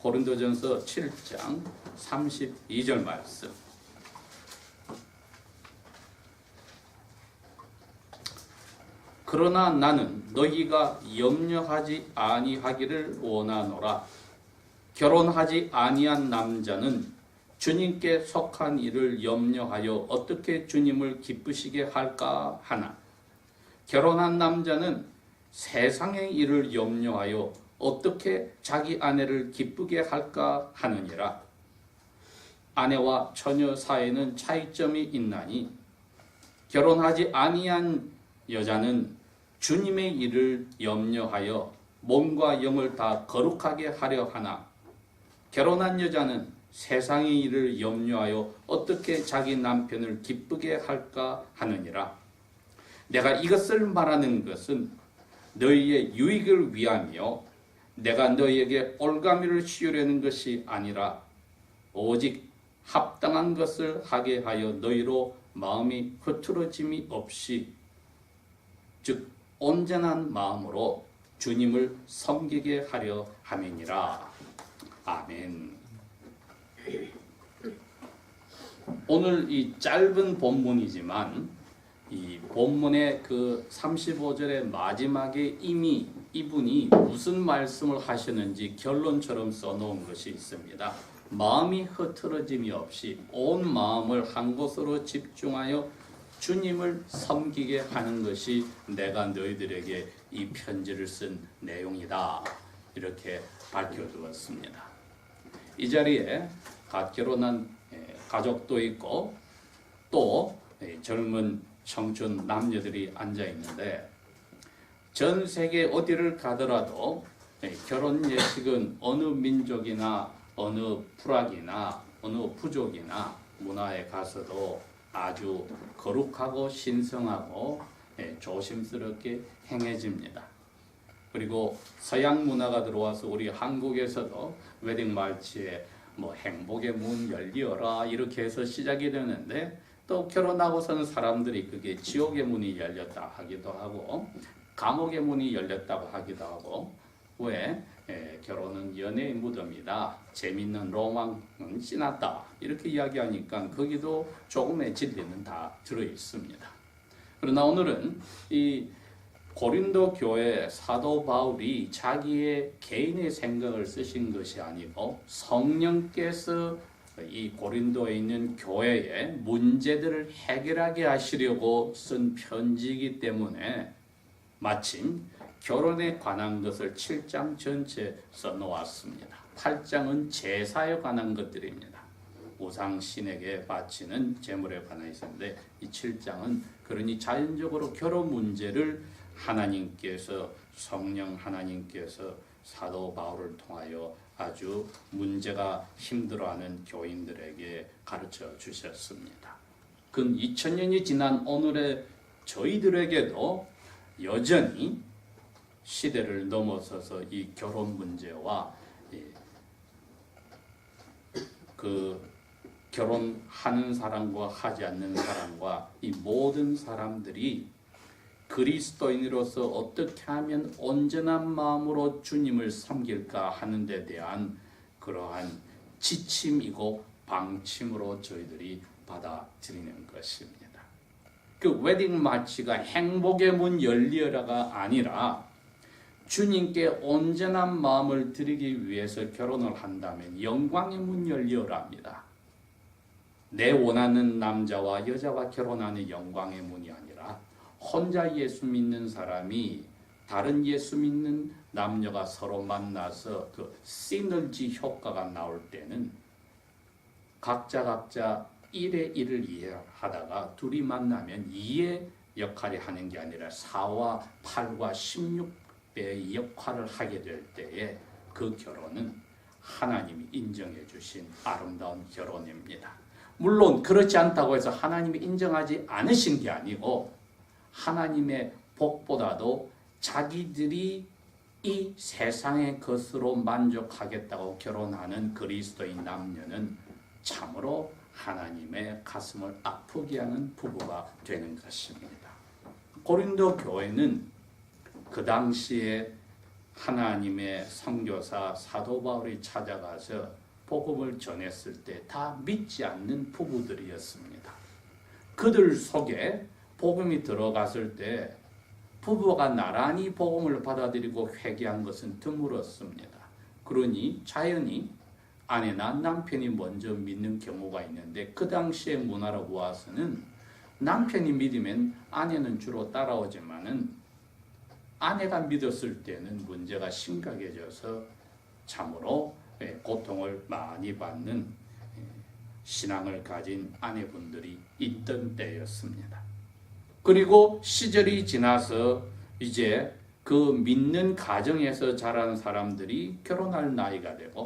고린도전서 7장 32절 말씀. 그러나 나는 너희가 염려하지 아니하기를 원하노라. 결혼하지 아니한 남자는 주님께 속한 일을 염려하여 어떻게 주님을 기쁘시게 할까 하나, 결혼한 남자는 세상의 일을 염려하여 어떻게 자기 아내를 기쁘게 할까 하느니라. 아내와 처녀 사이에는 차이점이 있나니 결혼하지 아니한 여자는 주님의 일을 염려하여 몸과 영을 다 거룩하게 하려 하나, 결혼한 여자는 세상의 일을 염려하여 어떻게 자기 남편을 기쁘게 할까 하느니라. 내가 이것을 말하는 것은 너희의 유익을 위하며 내가 너희에게 올가미를 씌우려는 것이 아니라 오직 합당한 것을 하게 하여 너희로 마음이 흐트러짐이 없이, 즉 온전한 마음으로 주님을 섬기게 하려 함이니라. 아멘. 오늘 이 짧은 본문이지만 이 본문의 그 35절의 마지막에 이미 이분이 무슨 말씀을 하셨는지 결론처럼 써놓은 것이 있습니다. 마음이 흐트러짐이 없이 온 마음을 한 곳으로 집중하여 주님을 섬기게 하는 것이 내가 너희들에게 이 편지를 쓴 내용이다. 이렇게 밝혀두었습니다. 이 자리에 갓 결혼한 가족도 있고 또 젊은 청춘 남녀들이 앉아 있는데, 전 세계 어디를 가더라도 결혼 예식은 어느 민족이나 어느 부락이나 어느 부족이나 문화에 가서도 아주 거룩하고 신성하고 조심스럽게 행해집니다. 그리고 서양 문화가 들어와서 우리 한국에서도 웨딩 말치에 뭐 행복의 문 열리어라 이렇게 해서 시작이 되는데, 또 결혼하고서는 사람들이 그게 지옥의 문이 열렸다 하기도 하고 감옥의 문이 열렸다고 하기도 하고, 왜 결혼은 연애의 무덤이다, 재밌는 로망은 지났다 이렇게 이야기하니까 거기도 조금의 진리는 다 들어있습니다. 그러나 오늘은 이 고린도 교회 사도 바울이 자기의 개인의 생각을 쓰신 것이 아니고 성령께서 이 고린도에 있는 교회의 문제들을 해결하게 하시려고 쓴 편지이기 때문에 마침 결혼에 관한 것을 7장 전체 써놓았습니다. 8장은 제사에 관한 것들입니다. 우상신에게 바치는 제물에 관한 있었는데, 이 7장은 그러니 자연적으로 결혼 문제를 하나님께서, 성령 하나님께서 사도 바울을 통하여 아주 문제가 힘들어하는 교인들에게 가르쳐 주셨습니다. 근 2000년이 지난 오늘의 저희들에게도 여전히 시대를 넘어서서 이 결혼 문제와 그 결혼하는 사람과 하지 않는 사람과 이 모든 사람들이 그리스도인으로서 어떻게 하면 온전한 마음으로 주님을 섬길까 하는 데 대한 그러한 지침이고 방침으로 저희들이 받아들이는 것입니다. 그 웨딩 마치가 행복의 문 열리어라가 아니라 주님께 온전한 마음을 드리기 위해서 결혼을 한다면 영광의 문 열리어랍니다. 내 원하는 남자와 여자와 결혼하는 영광의 문이 아니라 혼자 예수 믿는 사람이 다른 예수 믿는 남녀가 서로 만나서 그 시너지 효과가 나올 때는 각자 일의 일을 이해하다가 둘이 만나면 2의 역할이 하는 게 아니라 4와 8과 16배의 역할을 하게 될 때에 그 결혼은 하나님이 인정해 주신 아름다운 결혼입니다. 물론 그렇지 않다고 해서 하나님이 인정하지 않으신 게 아니고, 하나님의 복보다도 자기들이 이 세상의 것으로 만족하겠다고 결혼하는 그리스도인 남녀는 참으로 하나님의 가슴을 아프게 하는 부부가 되는 것입니다. 고린도 교회는 그 당시에 하나님의 선교사 사도 바울이 찾아가서 복음을 전했을 때 다 믿지 않는 부부들이었습니다. 그들 속에 복음이 들어갔을 때 부부가 나란히 복음을 받아들이고 회개한 것은 드물었습니다. 그러니 자연히 아내나 남편이 먼저 믿는 경우가 있는데 그 당시의 문화로 보아서는 남편이 믿으면 아내는 주로 따라오지만은 아내가 믿었을 때는 문제가 심각해져서 참으로 고통을 많이 받는 신앙을 가진 아내분들이 있던 때였습니다. 그리고 시절이 지나서 이제 그 믿는 가정에서 자란 사람들이 결혼할 나이가 되고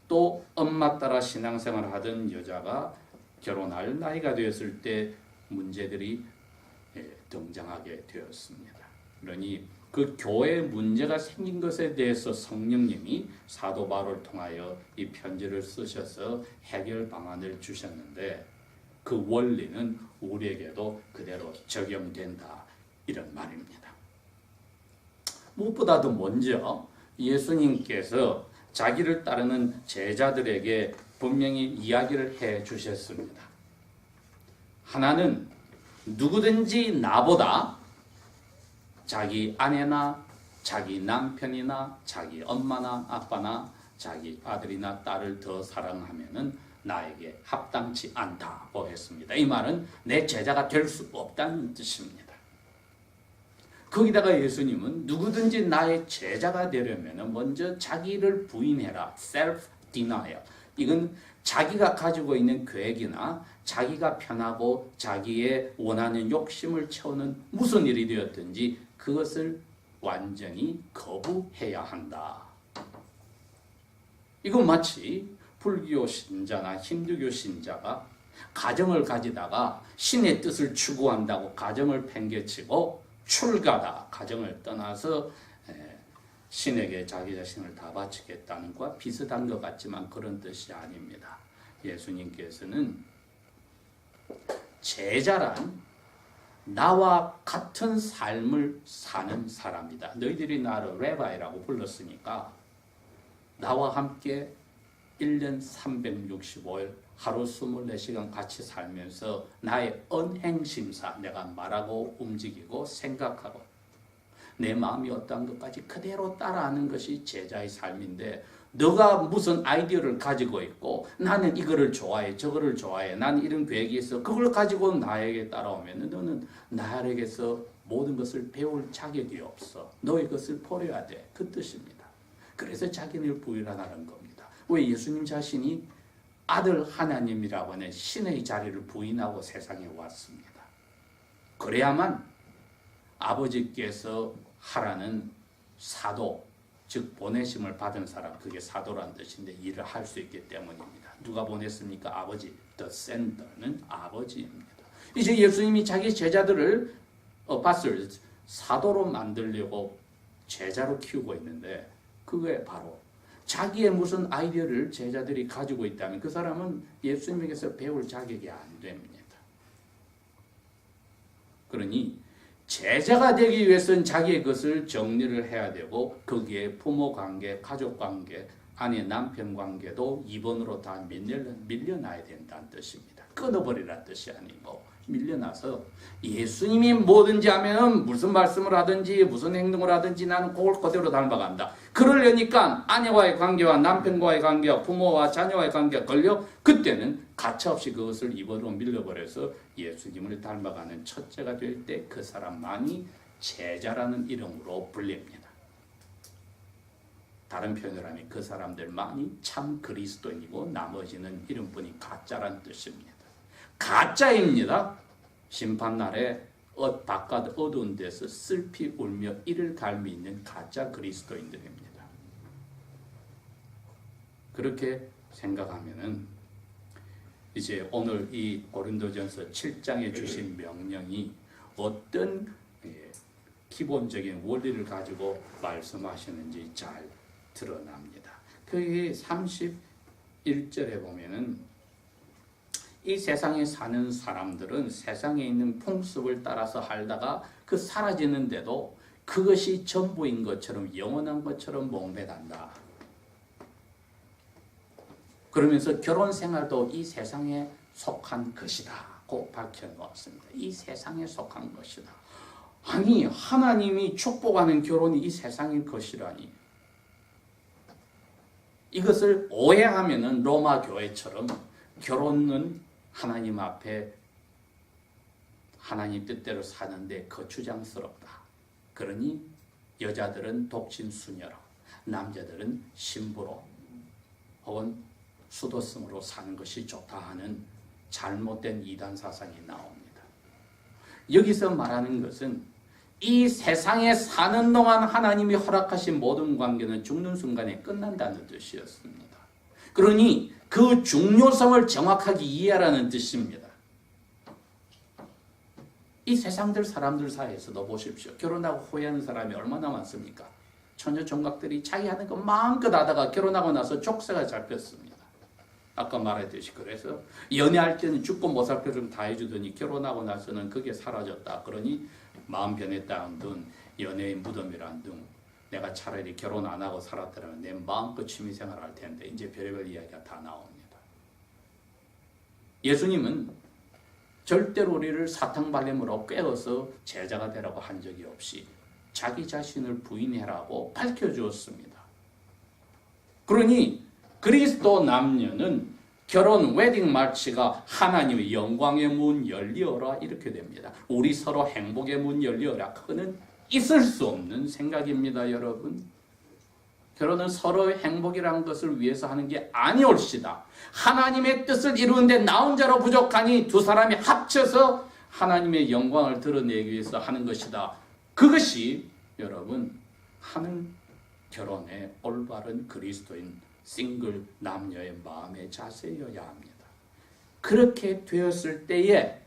또 엄마 따라 신앙생활을 하던 여자가 결혼할 나이가 되었을 때 문제들이 등장하게 되었습니다. 그러니 그 교회에 문제가 생긴 것에 대해서 성령님이 사도 바울을 통하여 이 편지를 쓰셔서 해결 방안을 주셨는데 그 원리는 우리에게도 그대로 적용된다 이런 말입니다. 무엇보다도 먼저 예수님께서 자기를 따르는 제자들에게 분명히 이야기를 해 주셨습니다. 하나는 누구든지 나보다 자기 아내나 자기 남편이나 자기 엄마나 아빠나 자기 아들이나 딸을 더 사랑하면은 나에게 합당치 않다고 했습니다. 이 말은 내 제자가 될 수 없다는 뜻입니다. 거기다가 예수님은 누구든지 나의 제자가 되려면 먼저 자기를 부인해라. self denial. 이건 자기가 가지고 있는 계획이나 자기가 편하고 자기의 원하는 욕심을 채우는 무슨 일이 되었든지 그것을 완전히 거부해야 한다. 이건 마치 불교 신자나 힌두교 신자가 가정을 가지다가 신의 뜻을 추구한다고 가정을 팽개치고 출가다 가정을 떠나서 신에게 자기 자신을 다 바치겠다는 것과 비슷한 것 같지만 그런 뜻이 아닙니다. 예수님께서는 제자란 나와 같은 삶을 사는 사람이다. 너희들이 나를 레바이라고 불렀으니까 나와 함께 1년 365일 하루 24시간 같이 살면서 나의 언행심사 내가 말하고 움직이고 생각하고 내 마음이 어떠한 것까지 그대로 따라하는 것이 제자의 삶인데 너가 무슨 아이디어를 가지고 있고 나는 이거를 좋아해 저거를 좋아해 나는 이런 계획이 있어 그걸 가지고 나에게 따라오면 너는 나에게서 모든 것을 배울 자격이 없어. 너의 것을 버려야 돼. 그 뜻입니다. 그래서 자기를 부인하라는 겁니다. 왜 예수님 자신이 아들 하나님이라고 하는 신의 자리를 부인하고 세상에 왔습니다. 그래야만 아버지께서 하라는 사도 즉 보내심을 받은 사람 그게 사도란 뜻인데 일을 할 수 있기 때문입니다. 누가 보냈습니까? 아버지. The sender는 아버지입니다. 이제 예수님이 자기 제자들을 봤을 사도로 만들려고 제자로 키우고 있는데 그게 바로 자기의 무슨 아이디어를 제자들이 가지고 있다면 그 사람은 예수님에게서 배울 자격이 안 됩니다. 그러니 제자가 되기 위해서는 자기의 것을 정리를 해야 되고 거기에 부모 관계, 가족 관계, 아내 남편 관계도 2번으로 다 밀려나야 된다는 뜻입니다. 끊어버리라는 뜻이 아니고 밀려나서 예수님이 뭐든지 하면 무슨 말씀을 하든지 무슨 행동을 하든지 나는 그걸 그대로 닮아간다. 그러려니까 아내와의 관계와 남편과의 관계와 부모와 자녀와의 관계가 걸려 그때는 가차없이 그것을 입으로 밀려버려서 예수님을 닮아가는 첫째가 될 때 그 사람만이 제자라는 이름으로 불립니다. 다른 표현을 하면 그 사람들만이 참 그리스도인이고 나머지는 이름뿐이 가짜란 뜻입니다. 가짜입니다. 심판날에 바깥 어두운 데서 슬피 울며 이를 갈미 있는 가짜 그리스도인들입니다. 그렇게 생각하면은 이제 오늘 이 고린도전서 7장에 주신 명령이 어떤 기본적인 원리를 가지고 말씀하시는지 잘 드러납니다. 그게 31절에 보면은 이 세상에 사는 사람들은 세상에 있는 풍습을 따라서 살다가 그 사라지는데도 그것이 전부인 것처럼 영원한 것처럼 목매단다. 그러면서 결혼 생활도 이 세상에 속한 것이다 고 밝혀놓았습니다. 이 세상에 속한 것이다. 아니 하나님이 축복하는 결혼이 이 세상의 것이라니. 이것을 오해하면은 로마 교회처럼 결혼은 하나님 앞에 하나님 뜻대로 사는데 거추장스럽다. 그러니 여자들은 독신 수녀로, 남자들은 신부로 혹은 수도승으로 사는 것이 좋다 하는 잘못된 이단 사상이 나옵니다. 여기서 말하는 것은 이 세상에 사는 동안 하나님이 허락하신 모든 관계는 죽는 순간에 끝난다는 뜻이었습니다. 그러니 그 중요성을 정확하게 이해하라는 뜻입니다. 이 세상들 사람들 사이에서도 보십시오. 결혼하고 후회하는 사람이 얼마나 많습니까? 처녀 총각들이 자기 하는 거 마음껏 하다가 결혼하고 나서 족쇄가 잡혔습니다. 아까 말했듯이 그래서 연애할 때는 죽고 못 살 표정 다 해주더니 결혼하고 나서는 그게 사라졌다. 그러니 마음 변했다는 등 연애의 무덤이란 등 내가 차라리 결혼 안 하고 살았더라면 내 마음껏 취미생활 할 텐데 이제 별의별 이야기가 다 나옵니다. 예수님은 절대로 우리를 사탕발림으로 꿰어서 제자가 되라고 한 적이 없이 자기 자신을 부인해라고 밝혀주었습니다. 그러니 그리스도 남녀는 결혼 웨딩 마치가 하나님의 영광의 문 열리어라 이렇게 됩니다. 우리 서로 행복의 문 열리어라. 그거는 있을 수 없는 생각입니다, 여러분. 결혼은 서로의 행복이라는 것을 위해서 하는 게 아니올시다. 하나님의 뜻을 이루는데 나 혼자로 부족하니 두 사람이 합쳐서 하나님의 영광을 드러내기 위해서 하는 것이다. 그것이 여러분 하는 결혼의 올바른 그리스도인 싱글 남녀의 마음의 자세여야 합니다. 그렇게 되었을 때에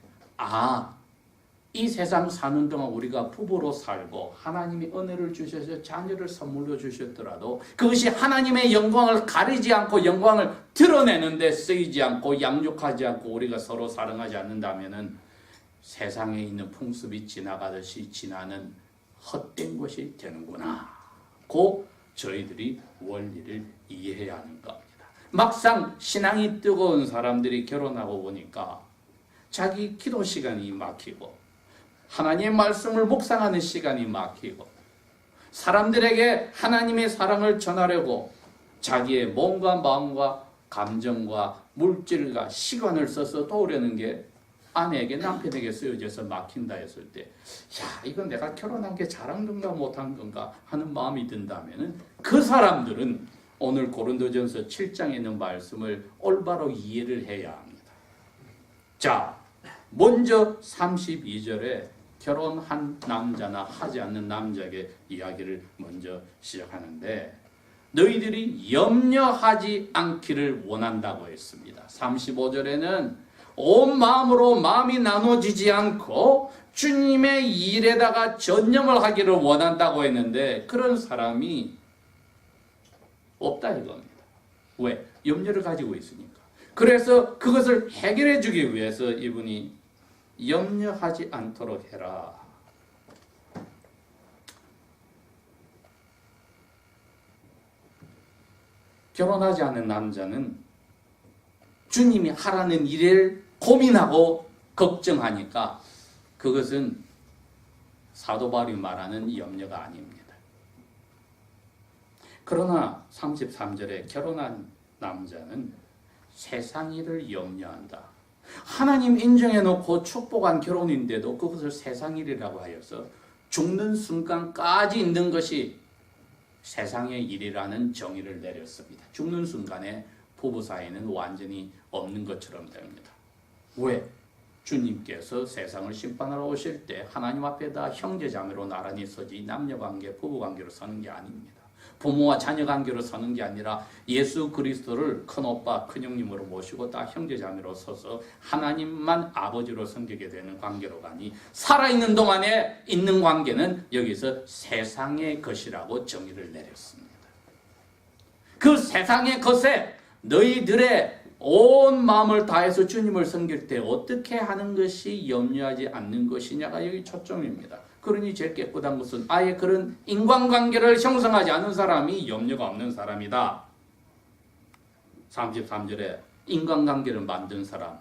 이 세상 사는 동안 우리가 부부로 살고 하나님이 은혜를 주셔서 자녀를 선물로 주셨더라도 그것이 하나님의 영광을 가리지 않고 영광을 드러내는 데 쓰이지 않고 양육하지 않고 우리가 서로 사랑하지 않는다면 세상에 있는 풍습이 지나가듯이 지나는 헛된 것이 되는구나. 고 저희들이 원리를 이해해야 하는 겁니다. 막상 신앙이 뜨거운 사람들이 결혼하고 보니까 자기 기도 시간이 막히고 하나님의 말씀을 묵상하는 시간이 막히고 사람들에게 하나님의 사랑을 전하려고 자기의 몸과 마음과 감정과 물질과 시간을 써서 도우려는 게 아내에게 남편에게 쓰여져서 막힌다 했을 때 이건 내가 결혼한 게 잘한 건가 못한 건가 하는 마음이 든다면 그 사람들은 오늘 고린도전서 7장에 있는 말씀을 올바로 이해를 해야 합니다. 자, 먼저 32절에 결혼한 남자나 하지 않는 남자에게 이야기를 먼저 시작하는데 너희들이 염려하지 않기를 원한다고 했습니다. 35절에는 온 마음으로 마음이 나눠지지 않고 주님의 일에다가 전념을 하기를 원한다고 했는데 그런 사람이 없다 이겁니다. 왜? 염려를 가지고 있으니까. 그래서 그것을 해결해 주기 위해서 이분이 염려하지 않도록 해라. 결혼하지 않은 남자는 주님이 하라는 일을 고민하고 걱정하니까 그것은 사도 바울이 말하는 염려가 아닙니다. 그러나 33절에 결혼한 남자는 세상 일을 염려한다. 하나님 인정해놓고 축복한 결혼인데도 그것을 세상 일이라고 하여서 죽는 순간까지 있는 것이 세상의 일이라는 정의를 내렸습니다. 죽는 순간에 부부 사이는 완전히 없는 것처럼 됩니다. 왜? 주님께서 세상을 심판하러 오실 때 하나님 앞에다 형제자매로 나란히 서지 남녀관계, 부부관계로 서는 게 아닙니다. 부모와 자녀관계로 서는 게 아니라 예수 그리스도를 큰오빠, 큰형님으로 모시고 다 형제자매로 서서 하나님만 아버지로 섬기게 되는 관계로 가니 살아있는 동안에 있는 관계는 여기서 세상의 것이라고 정의를 내렸습니다. 그 세상의 것에 너희들의 온 마음을 다해서 주님을 섬길 때 어떻게 하는 것이 염려하지 않는 것이냐가 여기 초점입니다. 그러니 제일 깨끗한 것은 아예 그런 인간관계를 형성하지 않은 사람이 염려가 없는 사람이다. 33절에 인간관계를 만든 사람,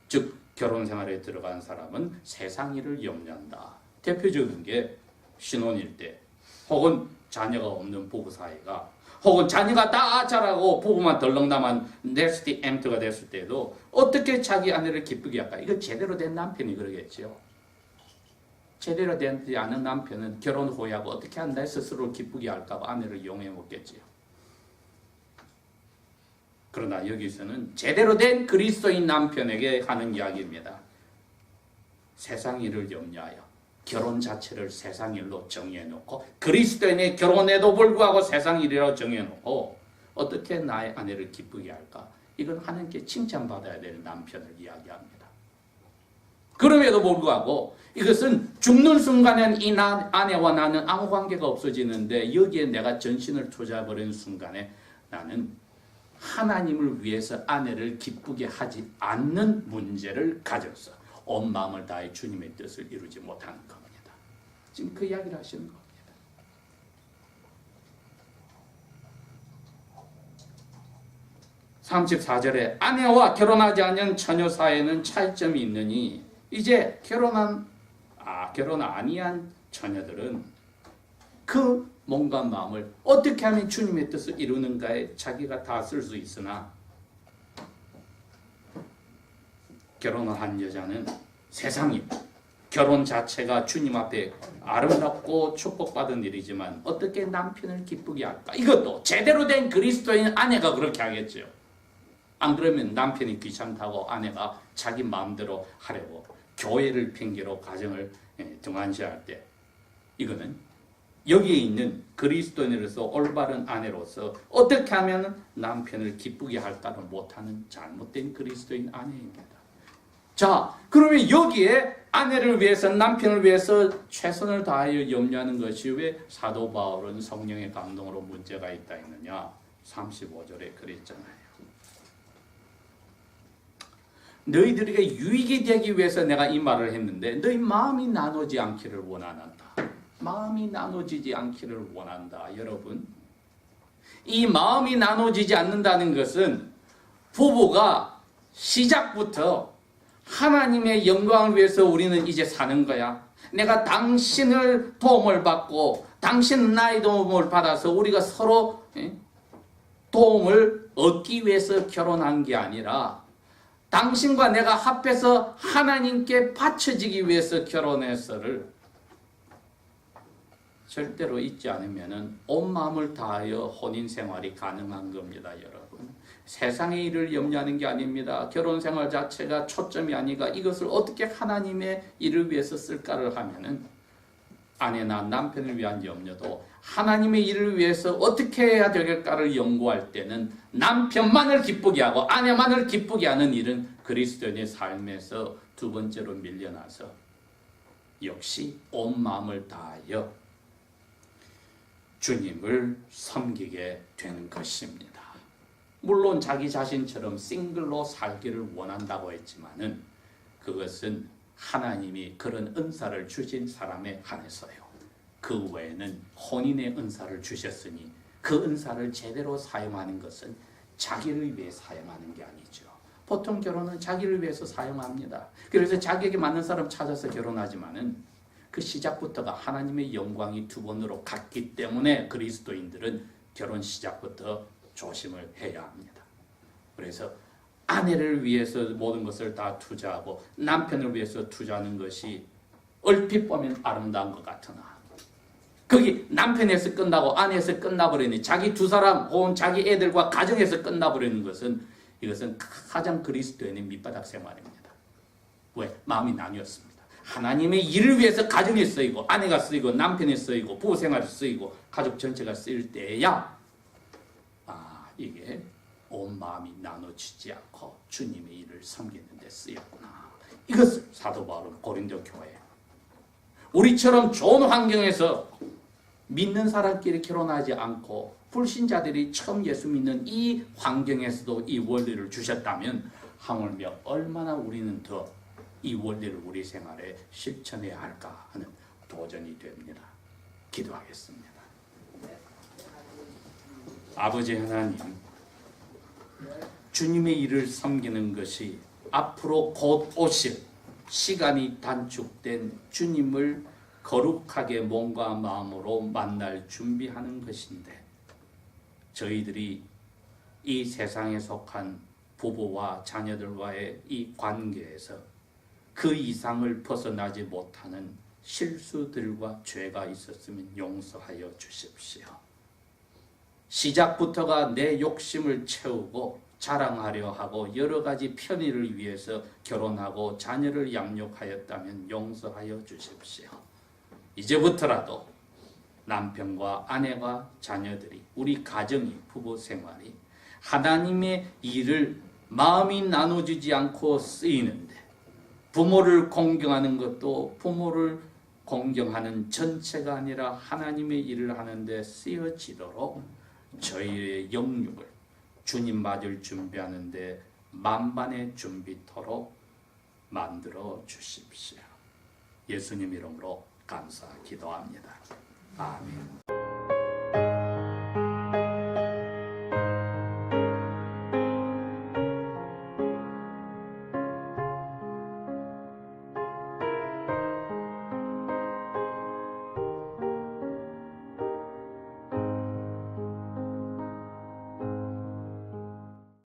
즉 결혼생활에 들어간 사람은 세상 일을 염려한다. 대표적인 게 신혼일 때 혹은 자녀가 없는 부부 사이가 혹은 자녀가 다 자라고 부부만 덜렁다만 네스티 엠트가 됐을 때도 어떻게 자기 아내를 기쁘게 할까? 이거 제대로 된 남편이 그러겠죠. 제대로 되지 않은 남편은 결혼 후에하고 어떻게 한다 스스로 기쁘게 할까 봐 아내를 용해 먹겠지요. 그러나 여기서는 제대로 된 그리스도인 남편에게 하는 이야기입니다. 세상 일을 염려하여 결혼 자체를 세상 일로 정해놓고 그리스도인의 결혼에도 불구하고 세상 일이라고 정해놓고 어떻게 나의 아내를 기쁘게 할까? 이건 하나님께 칭찬받아야 될 남편을 이야기합니다. 그럼에도 불구하고 이것은 죽는 순간엔 이 아내와 나는 아무 관계가 없어지는데 여기에 내가 전신을 투자해버리는 순간에 나는 하나님을 위해서 아내를 기쁘게 하지 않는 문제를 가져서 온 마음을 다해 주님의 뜻을 이루지 못하는 겁니다. 지금 그 이야기를 하시는 겁니다. (34절에) 아내와 결혼하지 않은 처녀 사이에는 차이점이 있느니 이제 결혼 아니한 처녀들은 그 몸과 마음을 어떻게 하면 주님의 뜻을 이루는가에 자기가 다 쓸 수 있으나 결혼을 한 여자는 세상이 결혼 자체가 주님 앞에 아름답고 축복받은 일이지만 어떻게 남편을 기쁘게 할까? 이것도 제대로 된 그리스도인 아내가 그렇게 하겠죠. 안 그러면 남편이 귀찮다고 아내가 자기 마음대로 하려고 교회를 핑계로 가정을 등한시할 때 이거는 여기에 있는 그리스도인으로서 올바른 아내로서 어떻게 하면 남편을 기쁘게 할까를 못하는 잘못된 그리스도인 아내입니다. 자, 그러면 여기에 아내를 위해서 남편을 위해서 최선을 다하여 염려하는 것이 왜 사도 바울은 성령의 감동으로 문제가 있다 했느냐? 35절에 그랬잖아요. 너희들에게 유익이 되기 위해서 내가 이 말을 했는데 너희 마음이 나누지 않기를 원한다. 마음이 나눠지지 않기를 원한다. 여러분, 이 마음이 나눠지지 않는다는 것은 부부가 시작부터 하나님의 영광을 위해서 우리는 이제 사는 거야. 내가 당신을 도움을 받고 당신은 나의 도움을 받아서 우리가 서로 도움을 얻기 위해서 결혼한 게 아니라 당신과 내가 합해서 하나님께 바쳐지기 위해서 결혼했어를 절대로 잊지 않으면 온 마음을 다하여 혼인 생활이 가능한 겁니다, 여러분. 세상의 일을 염려하는 게 아닙니다. 결혼 생활 자체가 초점이 아니라 이것을 어떻게 하나님의 일을 위해서 쓸까를 하면은 아내나 남편을 위한 염려도 하나님의 일을 위해서 어떻게 해야 될까를 연구할 때는 남편만을 기쁘게 하고 아내만을 기쁘게 하는 일은 그리스도인의 삶에서 두 번째로 밀려나서 역시 온 마음을 다하여 주님을 섬기게 되는 것입니다. 물론 자기 자신처럼 싱글로 살기를 원한다고 했지만은 그것은 하나님이 그런 은사를 주신 사람에 한해서요. 그 외에는 혼인의 은사를 주셨으니 그 은사를 제대로 사용하는 것은 자기를 위해 사용하는 게 아니죠. 보통 결혼은 자기를 위해서 사용합니다. 그래서 자기에게 맞는 사람 찾아서 결혼하지만은 그 시작부터가 하나님의 영광이 두 번으로 갔기 때문에 그리스도인들은 결혼 시작부터 조심을 해야 합니다. 그래서 아내를 위해서 모든 것을 다 투자하고 남편을 위해서 투자하는 것이 얼핏 보면 아름다운 것 같으나 거기 남편에서 끝나고 아내에서 끝나버리니 자기 두 사람 혹은 자기 애들과 가정에서 끝나버리는 것은 이것은 가장 그리스도인의 밑바닥 생활입니다. 왜? 마음이 나뉘었습니다. 하나님의 일을 위해서 가정에 쓰이고 아내가 쓰이고 남편이 쓰이고 부부 생활이 쓰이고 가족 전체가 쓰일 때야 이게 온 마음이 나눠지지 않고 주님의 일을 섬기는 데 쓰였구나. 이것을 사도 바울은 고린도 교회 우리처럼 좋은 환경에서 믿는 사람끼리 결혼하지 않고 불신자들이 처음 예수 믿는 이 환경에서도 이 원리를 주셨다면 하물며 얼마나 우리는 더 이 원리를 우리 생활에 실천해야 할까 하는 도전이 됩니다. 기도하겠습니다. 아버지 하나님, 주님의 일을 섬기는 것이 앞으로 곧 오실 시간이 단축된 주님을 거룩하게 몸과 마음으로 만날 준비하는 것인데, 저희들이 이 세상에 속한 부부와 자녀들과의 이 관계에서 그 이상을 벗어나지 못하는 실수들과 죄가 있었으면 용서하여 주십시오. 시작부터가 내 욕심을 채우고 자랑하려 하고 여러 가지 편의를 위해서 결혼하고 자녀를 양육하였다면 용서하여 주십시오. 이제부터라도 남편과 아내와 자녀들이, 우리 가정이, 부부 생활이 하나님의 일을 마음이 나눠지지 않고 쓰이는데, 부모를 공경하는 것도 부모를 공경하는 전체가 아니라 하나님의 일을 하는데 쓰여지도록 저희의 영육을 주님 맞을 준비하는데 만반의 준비토록 만들어 주십시오. 예수님 이름으로 감사 기도합니다. 아멘.